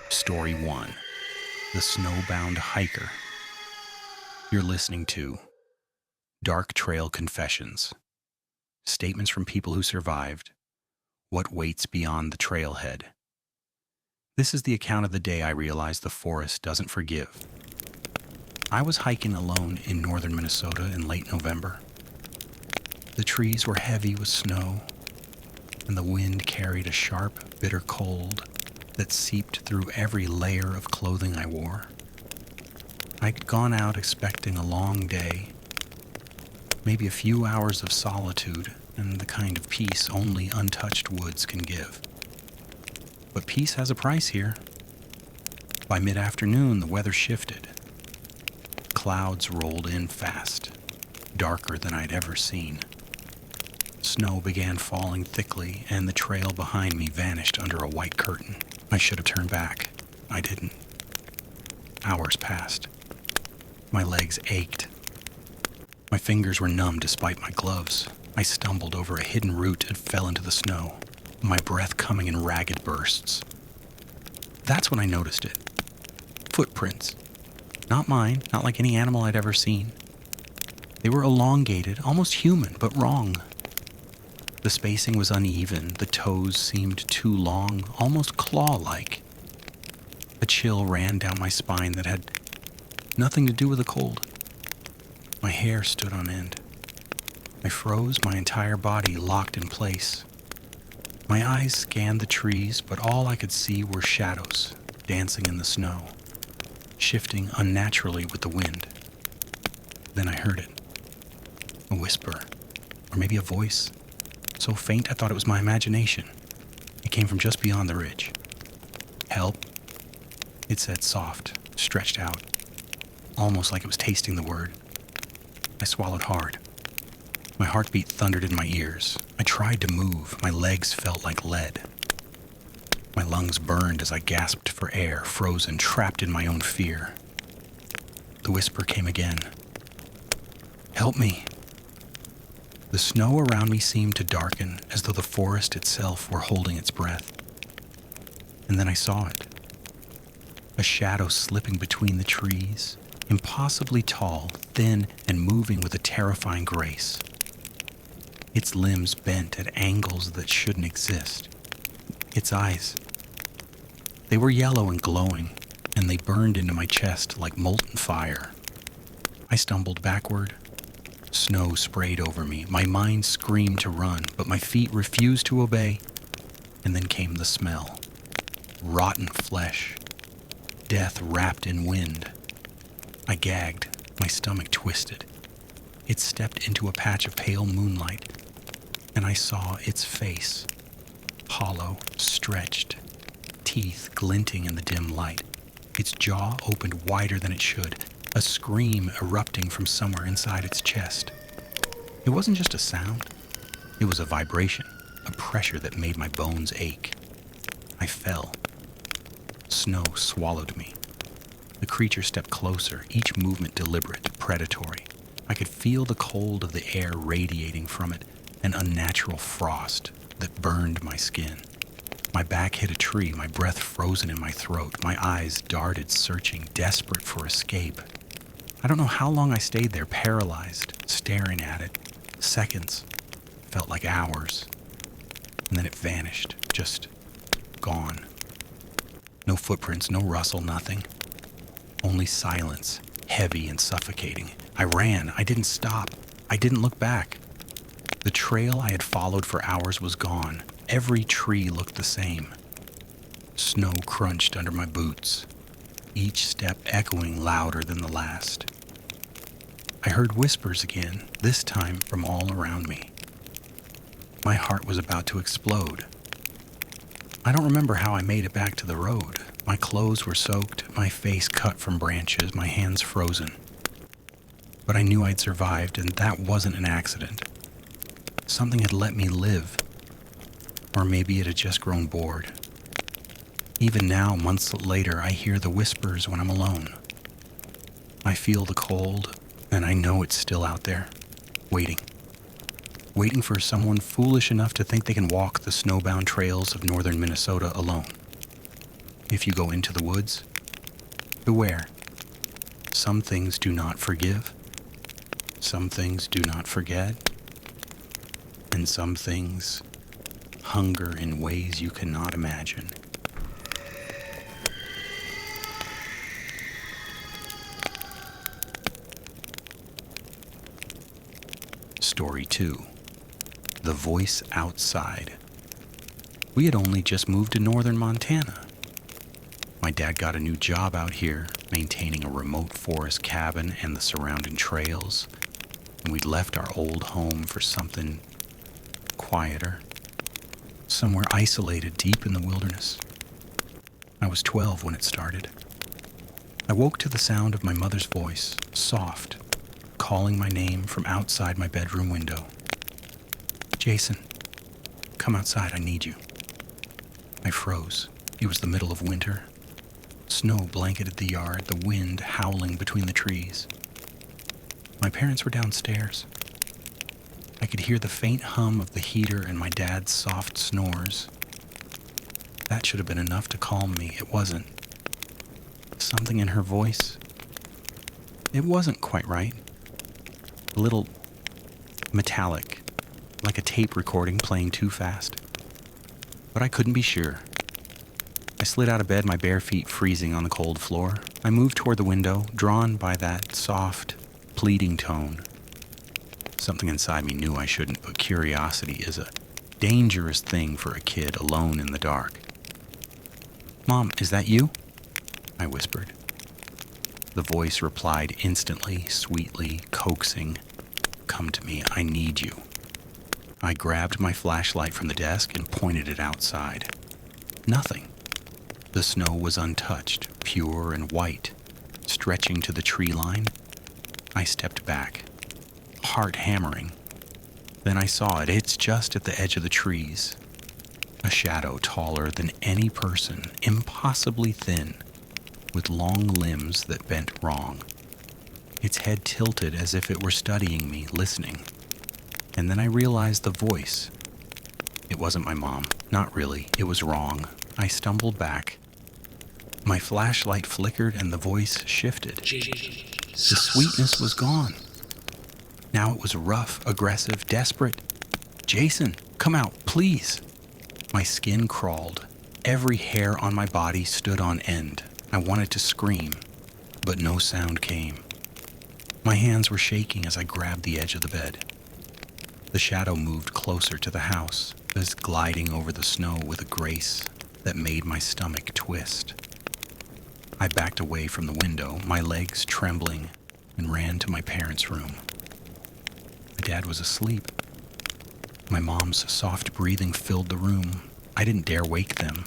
Story 1: The Snowbound Hiker. You're listening to Dark Trail Confessions. Statements from people who survived. What waits beyond the trailhead. This is the account of the day I realized the forest doesn't forgive. I was hiking alone in northern Minnesota in late November. The trees were heavy with snow, and the wind carried a sharp, bitter cold that seeped through every layer of clothing I wore. I'd gone out expecting a long day, maybe a few hours of solitude and the kind of peace only untouched woods can give. But peace has a price here. By mid-afternoon, the weather shifted. Clouds rolled in fast, darker than I'd ever seen. Snow began falling thickly, and the trail behind me vanished under a white curtain. I should have turned back. I didn't. Hours passed. My legs ached. My fingers were numb despite my gloves. I stumbled over a hidden root and fell into the snow, my breath coming in ragged bursts. That's when I noticed it. Footprints. Not mine, not like any animal I'd ever seen. They were elongated, almost human, but wrong. The spacing was uneven, the toes seemed too long, almost claw-like. A chill ran down my spine that had nothing to do with the cold. My hair stood on end. I froze, my entire body locked in place. My eyes scanned the trees, but all I could see were shadows dancing in the snow, shifting unnaturally with the wind. Then I heard it. A whisper, or maybe a voice, so faint I thought it was my imagination. It came from just beyond the ridge. "Help," it said, soft, stretched out, almost like it was tasting the word. I swallowed hard. My heartbeat thundered in my ears. I tried to move. My legs felt like lead. My lungs burned as I gasped for air, frozen, trapped in my own fear. The whisper came again. "Help me." The snow around me seemed to darken, as though the forest itself were holding its breath. And then I saw it. A shadow slipping between the trees, impossibly tall, thin, and moving with a terrifying grace. Its limbs bent at angles that shouldn't exist. Its eyes. They were yellow and glowing, and they burned into my chest like molten fire. I stumbled backward. Snow sprayed over me. My mind screamed to run, but my feet refused to obey. And then came the smell. Rotten flesh. Death wrapped in wind. I gagged. My stomach twisted. It stepped into a patch of pale moonlight, and I saw its face. Hollow, stretched, teeth glinting in the dim light. Its jaw opened wider than it should, a scream erupting from somewhere inside its chest. It wasn't just a sound. It was a vibration, a pressure that made my bones ache. I fell. Snow swallowed me. The creature stepped closer, each movement deliberate, predatory. I could feel the cold of the air radiating from it, an unnatural frost that burned my skin. My back hit a tree, my breath frozen in my throat. My eyes darted, searching, desperate for escape. I don't know how long I stayed there, paralyzed, staring at it. Seconds felt like hours. And then it vanished, just gone. No footprints, no rustle, nothing. Only silence, heavy and suffocating. I ran. I didn't stop. I didn't look back. The trail I had followed for hours was gone. Every tree looked the same. Snow crunched under my boots, each step echoing louder than the last. I heard whispers again, this time from all around me. My heart was about to explode. I don't remember how I made it back to the road. My clothes were soaked, my face cut from branches, my hands frozen. But I knew I'd survived, and that wasn't an accident. Something had let me live. Or maybe it had just grown bored. Even now, months later, I hear the whispers when I'm alone. I feel the cold, and I know it's still out there, waiting. Waiting for someone foolish enough to think they can walk the snowbound trails of northern Minnesota alone. If you go into the woods, beware. Some things do not forgive, some things do not forget, and some things hunger in ways you cannot imagine. Story 2. The Voice Outside. We had only just moved to northern Montana. My dad got a new job out here, maintaining a remote forest cabin and the surrounding trails, and we'd left our old home for something quieter, somewhere isolated deep in the wilderness. I was 12 when it started. I woke to the sound of my mother's voice, soft, calling my name from outside my bedroom window. "Jason, come outside, I need you." I froze. It was the middle of winter. Snow blanketed the yard, the wind howling between the trees. My parents were downstairs. I could hear the faint hum of the heater and my dad's soft snores. That should have been enough to calm me. It wasn't. Something in her voice. It wasn't quite right. A little metallic, like a tape recording playing too fast. But I couldn't be sure. I slid out of bed, my bare feet freezing on the cold floor. I moved toward the window, drawn by that soft, pleading tone. Something inside me knew I shouldn't, but curiosity is a dangerous thing for a kid alone in the dark. "Mom, is that you?" I whispered. The voice replied instantly, sweetly, coaxing. "Come to me, I need you." I grabbed my flashlight from the desk and pointed it outside. Nothing. The snow was untouched, pure and white, stretching to the tree line. I stepped back, heart hammering. Then I saw it. It's just at the edge of the trees. A shadow taller than any person, impossibly thin, with long limbs that bent wrong. Its head tilted as if it were studying me, listening. And then I realized the voice. It wasn't my mom. Not really. It was wrong. I stumbled back. My flashlight flickered and the voice shifted. The sweetness was gone. Now it was rough, aggressive, desperate. "Jason, come out, please." My skin crawled. Every hair on my body stood on end. I wanted to scream, but no sound came. My hands were shaking as I grabbed the edge of the bed. The shadow moved closer to the house, was gliding over the snow with a grace that made my stomach twist. I backed away from the window, my legs trembling, and ran to my parents' room. My dad was asleep. My mom's soft breathing filled the room. I didn't dare wake them.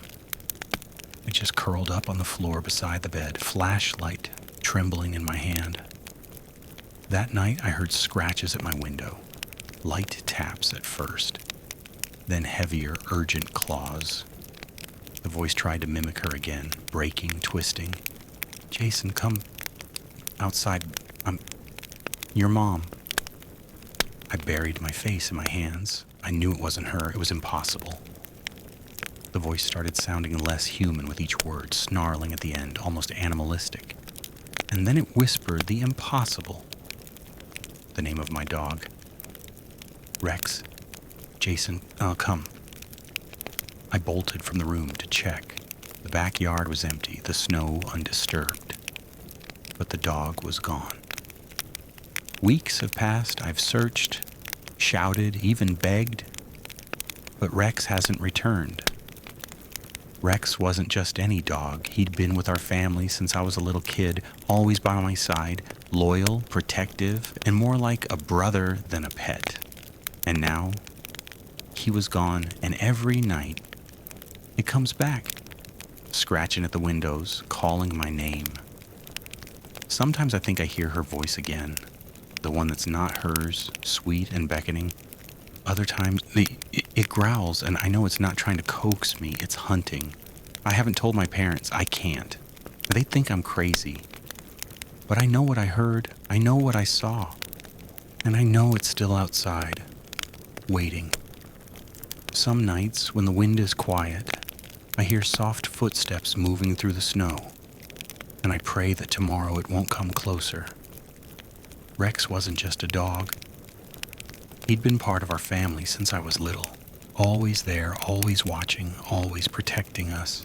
I just curled up on the floor beside the bed, flashlight trembling in my hand. That night, I heard scratches at my window. Light taps at first, then heavier, urgent claws. The voice tried to mimic her again, breaking, twisting. "Jason, come outside. Your mom." I buried my face in my hands. I knew it wasn't her. It was impossible. The voice started sounding less human with each word, snarling at the end, almost animalistic. And then it whispered the impossible. The name of my dog. "Rex, Jason, come." I bolted from the room to check. The backyard was empty, the snow undisturbed. But the dog was gone. Weeks have passed. I've searched, shouted, even begged. But Rex hasn't returned. Rex wasn't just any dog. He'd been with our family since I was a little kid, always by my side, loyal, protective, and more like a brother than a pet. And now, he was gone, and every night, it comes back, scratching at the windows, calling my name. Sometimes I think I hear her voice again, the one that's not hers, sweet and beckoning. Other times, it growls, and I know it's not trying to coax me, it's hunting. I haven't told my parents. I can't. They think I'm crazy. But I know what I heard. I know what I saw. And I know it's still outside, waiting. Some nights, when the wind is quiet, I hear soft footsteps moving through the snow, and I pray that tomorrow it won't come closer. Rex wasn't just a dog. He'd been part of our family since I was little, always there, always watching, always protecting us.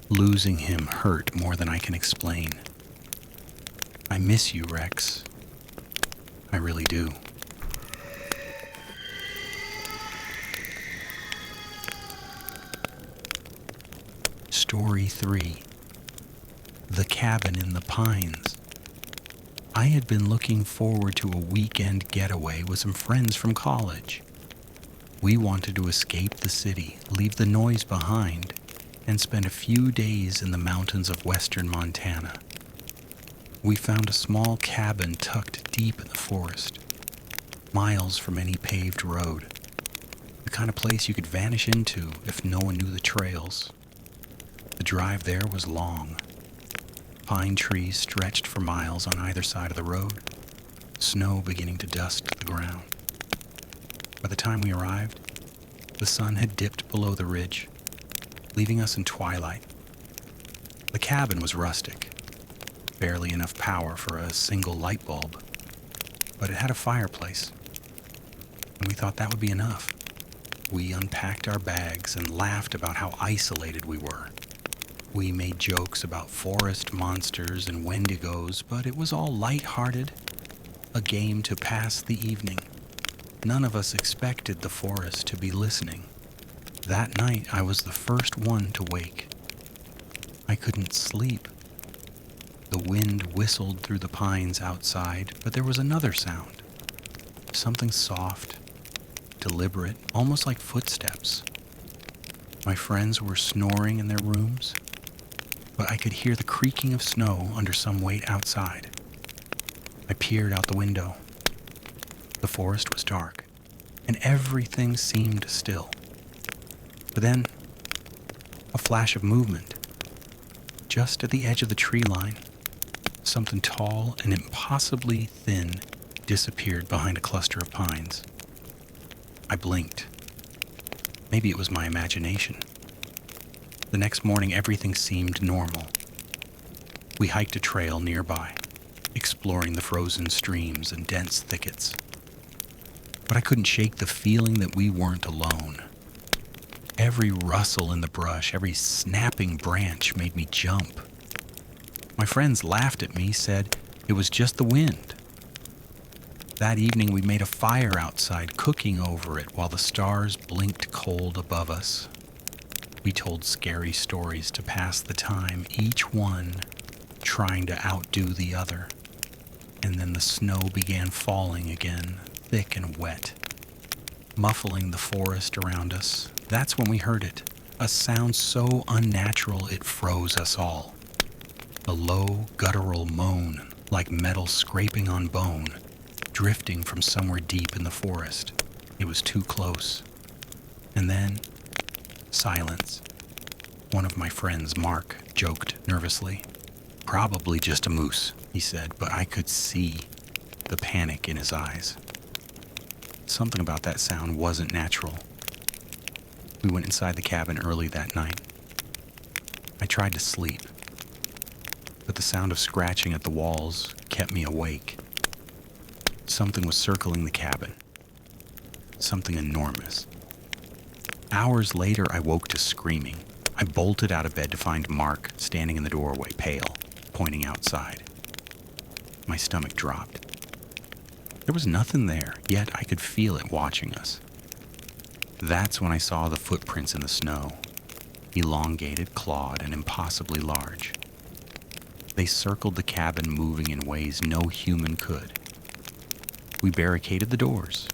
Losing him hurt more than I can explain. I miss you, Rex. I really do. Story 3. The Cabin in the Pines. I had been looking forward to a weekend getaway with some friends from college. We wanted to escape the city, leave the noise behind, and spend a few days in the mountains of western Montana. We found a small cabin tucked deep in the forest, miles from any paved road, the kind of place you could vanish into if no one knew the trails. The drive there was long. Pine trees stretched for miles on either side of the road, snow beginning to dust the ground. By the time we arrived, the sun had dipped below the ridge, leaving us in twilight. The cabin was rustic, barely enough power for a single light bulb, but it had a fireplace, and we thought that would be enough. We unpacked our bags and laughed about how isolated we were. We made jokes about forest monsters and Wendigos, but it was all light-hearted, a game to pass the evening. None of us expected the forest to be listening. That night, I was the first one to wake. I couldn't sleep. The wind whistled through the pines outside, but there was another sound. Something soft, deliberate, almost like footsteps. My friends were snoring in their rooms, but I could hear the creaking of snow under some weight outside. I peered out the window. The forest was dark, and everything seemed still. But then, a flash of movement. Just at the edge of the tree line, something tall and impossibly thin disappeared behind a cluster of pines. I blinked. Maybe it was my imagination. The next morning, everything seemed normal. We hiked a trail nearby, exploring the frozen streams and dense thickets. But I couldn't shake the feeling that we weren't alone. Every rustle in the brush, every snapping branch made me jump. My friends laughed at me, said it was just the wind. That evening, we made a fire outside, cooking over it while the stars blinked cold above us. We told scary stories to pass the time, each one trying to outdo the other. And then the snow began falling again, thick and wet, muffling the forest around us. That's when we heard it, a sound so unnatural it froze us all. A low, guttural moan, like metal scraping on bone, drifting from somewhere deep in the forest. It was too close. And then, silence. One of my friends, Mark, joked nervously. "Probably just a moose," he said, but I could see the panic in his eyes. Something about that sound wasn't natural. We went inside the cabin early that night. I tried to sleep, but the sound of scratching at the walls kept me awake. Something was circling the cabin. Something enormous. Hours later, I woke to screaming. I bolted out of bed to find Mark standing in the doorway, pale, pointing outside. My stomach dropped. There was nothing there, yet I could feel it watching us. That's when I saw the footprints in the snow, elongated, clawed, and impossibly large. They circled the cabin, moving in ways no human could. We barricaded the doors.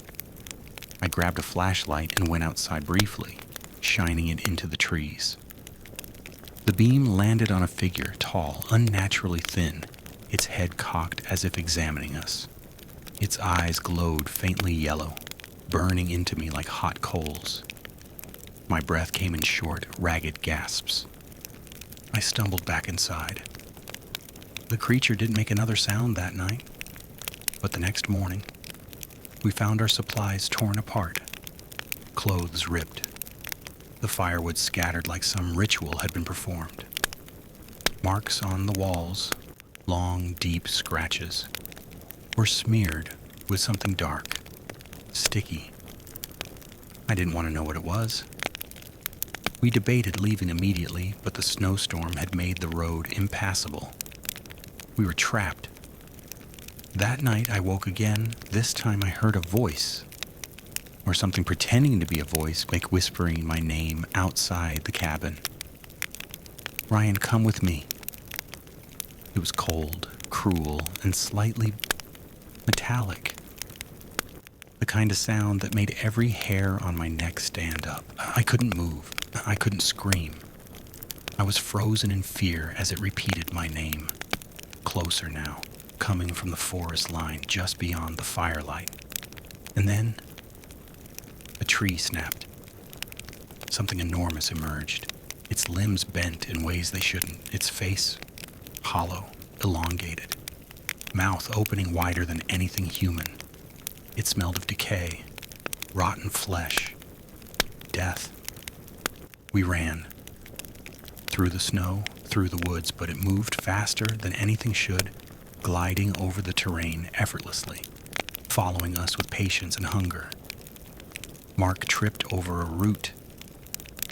I grabbed a flashlight and went outside briefly, shining it into the trees. The beam landed on a figure, tall, unnaturally thin, its head cocked as if examining us. Its eyes glowed faintly yellow, burning into me like hot coals. My breath came in short, ragged gasps. I stumbled back inside. The creature didn't make another sound that night, but the next morning, we found our supplies torn apart, clothes ripped, The firewood scattered like some ritual had been performed. Marks on the walls, long, deep scratches, were smeared with something dark, sticky. I didn't want to know what it was. We debated leaving immediately, but the snowstorm had made the road impassable. We were trapped. That night I woke again. This time I heard a voice, or something pretending to be a voice, make whispering my name outside the cabin. Ryan, come with me. It was cold, cruel, and slightly metallic. The kind of sound that made every hair on my neck stand up. I couldn't move. I couldn't scream. I was frozen in fear as it repeated my name. Closer now, coming from the forest line just beyond the firelight. And then, a tree snapped. Something enormous emerged. Its limbs bent in ways they shouldn't. Its face, hollow, elongated. Mouth opening wider than anything human. It smelled of decay, rotten flesh, death. We ran. Through the snow, through the woods, but it moved faster than anything should, gliding over the terrain effortlessly, following us with patience and hunger. Mark tripped over a root,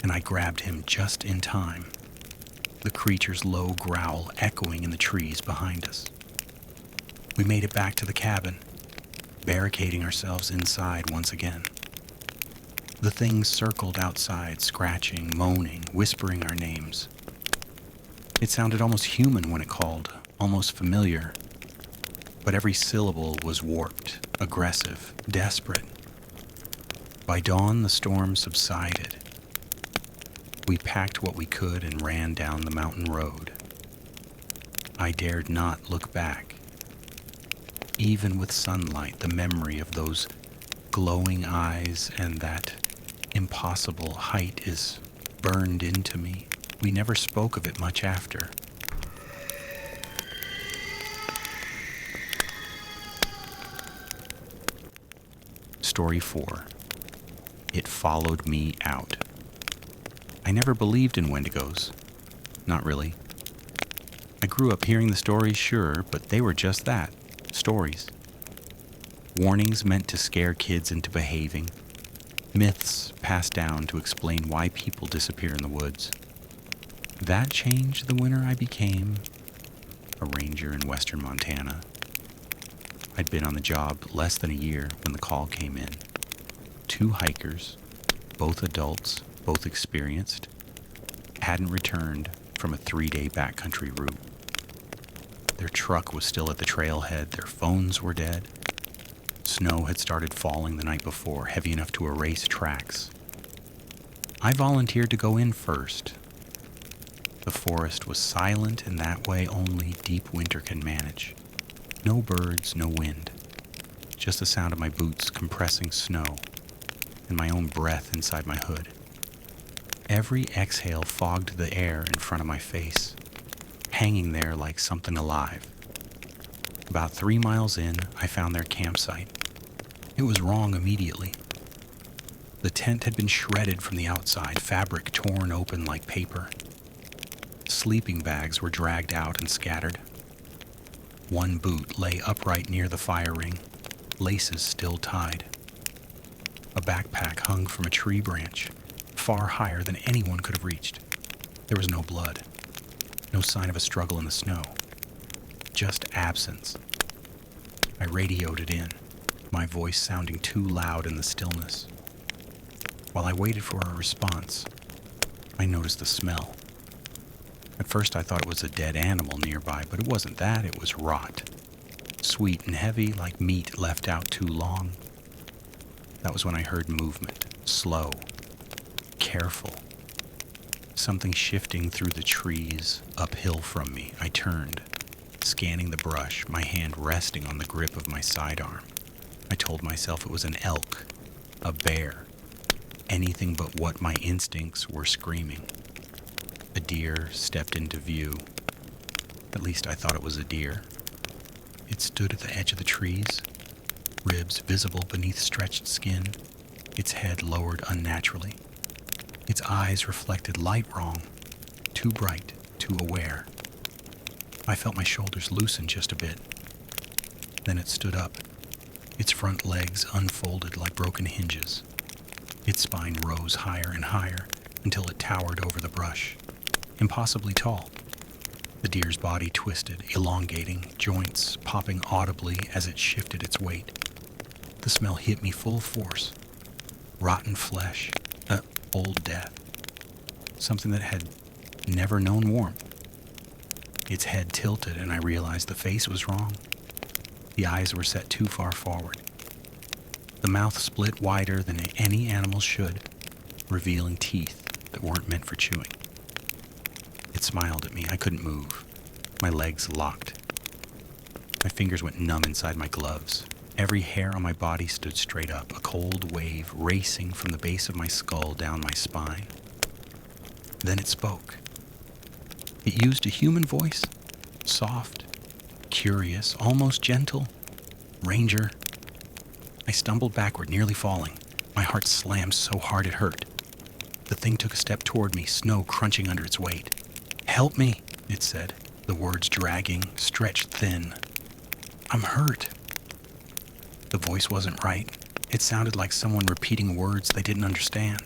and I grabbed him just in time, the creature's low growl echoing in the trees behind us. We made it back to the cabin, barricading ourselves inside once again. The thing circled outside, scratching, moaning, whispering our names. It sounded almost human when it called, almost familiar, but every syllable was warped, aggressive, desperate. By dawn, the storm subsided. We packed what we could and ran down the mountain road. I dared not look back. Even with sunlight, the memory of those glowing eyes and that impossible height is burned into me. We never spoke of it much after. Story 4. It followed me out. I never believed in Wendigos. Not really. I grew up hearing the stories, sure, but they were just that. Stories. Warnings meant to scare kids into behaving. Myths passed down to explain why people disappear in the woods. That changed the winter I became a ranger in western Montana. I'd been on the job less than a year when the call came in. 2 hikers, both adults, both experienced, hadn't returned from a 3-day backcountry route. Their truck was still at the trailhead, their phones were dead. Snow had started falling the night before, heavy enough to erase tracks. I volunteered to go in first. The forest was silent in that way only deep winter can manage. No birds, no wind. Just the sound of my boots compressing snow and my own breath inside my hood. Every exhale fogged the air in front of my face, hanging there like something alive. About 3 miles in, I found their campsite. It was wrong immediately. The tent had been shredded from the outside, fabric torn open like paper. Sleeping bags were dragged out and scattered. One boot lay upright near the fire ring, laces still tied. A backpack hung from a tree branch, far higher than anyone could have reached. There was no blood, no sign of a struggle in the snow, just absence. I radioed it in, my voice sounding too loud in the stillness. While I waited for a response, I noticed the smell. At first I thought it was a dead animal nearby, but it wasn't that, it was rot. Sweet and heavy like meat left out too long. That was when I heard movement, slow, careful. Something shifting through the trees, uphill from me. I turned, scanning the brush, my hand resting on the grip of my sidearm. I told myself it was an elk, a bear, anything but what my instincts were screaming. A deer stepped into view. At least I thought it was a deer. It stood at the edge of the trees, ribs visible beneath stretched skin, its head lowered unnaturally. Its eyes reflected light wrong, too bright, too aware. I felt my shoulders loosen just a bit. Then it stood up, its front legs unfolded like broken hinges. Its spine rose higher and higher until it towered over the brush, impossibly tall. The deer's body twisted, elongating, joints popping audibly as it shifted its weight. The smell hit me full force. Rotten flesh, old death. Something that had never known warmth. Its head tilted and I realized the face was wrong. The eyes were set too far forward. The mouth split wider than any animal should, revealing teeth that weren't meant for chewing. It smiled at me. I couldn't move. My legs locked. My fingers went numb inside my gloves. Every hair on my body stood straight up, a cold wave racing from the base of my skull down my spine. Then it spoke. It used a human voice, soft, curious, almost gentle. Ranger. I stumbled backward, nearly falling. My heart slammed so hard it hurt. The thing took a step toward me, snow crunching under its weight. "Help me," it said, the words dragging, stretched thin. "I'm hurt." The voice wasn't right. It sounded like someone repeating words they didn't understand,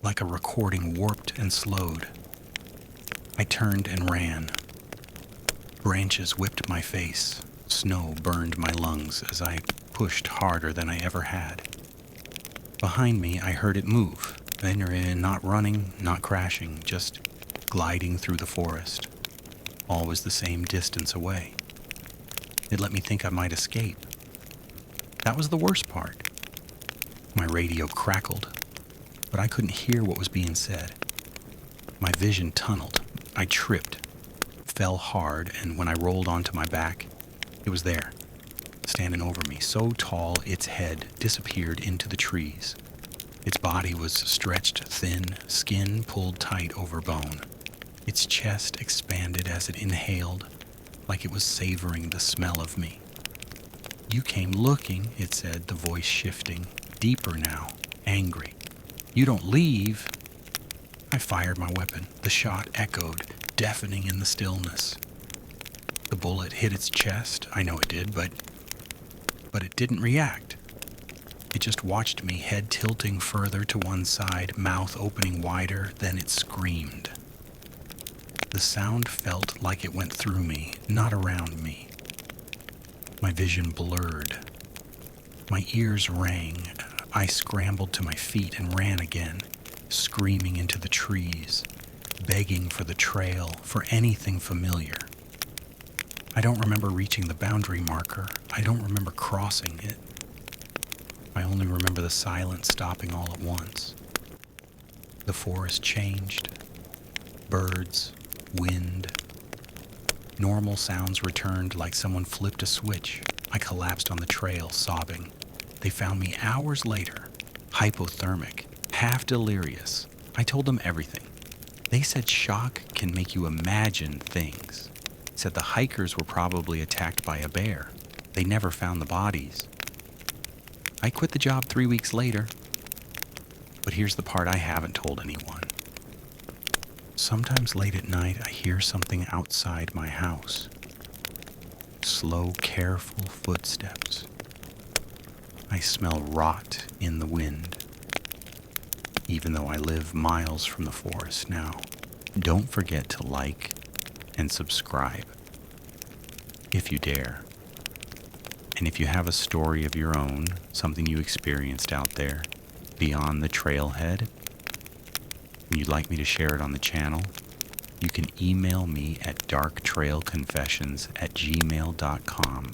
like a recording warped and slowed. I turned and ran. Branches whipped my face. Snow burned my lungs as I pushed harder than I ever had. Behind me, I heard it move. Then not running, not crashing, just gliding through the forest. All was the same distance away. It let me think I might escape. That was the worst part. My radio crackled, but I couldn't hear what was being said. My vision tunneled. I tripped, fell hard, and when I rolled onto my back, it was there, standing over me, so tall its head disappeared into the trees. Its body was stretched thin, skin pulled tight over bone. Its chest expanded as it inhaled, like it was savoring the smell of me. "You came looking," it said, the voice shifting, deeper now, angry. "You don't leave." I fired my weapon. The shot echoed, deafening in the stillness. The bullet hit its chest. I know it did, but it didn't react. It just watched me, head tilting further to one side, mouth opening wider, then it screamed. The sound felt like it went through me, not around me. My vision blurred. My ears rang. I scrambled to my feet and ran again, screaming into the trees, begging for the trail, for anything familiar. I don't remember reaching the boundary marker. I don't remember crossing it. I only remember the silence stopping all at once. The forest changed. Birds, wind. Normal sounds returned like someone flipped a switch. I collapsed on the trail, sobbing. They found me hours later, hypothermic, half delirious. I told them everything. They said shock can make you imagine things. Said the hikers were probably attacked by a bear. They never found the bodies. I quit the job 3 weeks later. But here's the part I haven't told anyone. Sometimes late at night, I hear something outside my house. Slow, careful footsteps. I smell rot in the wind, even though I live miles from the forest now. Don't forget to like and subscribe, if you dare. And if you have a story of your own, something you experienced out there, beyond the trailhead, and you'd like me to share it on the channel, you can email me at darktrailconfessions@gmail.com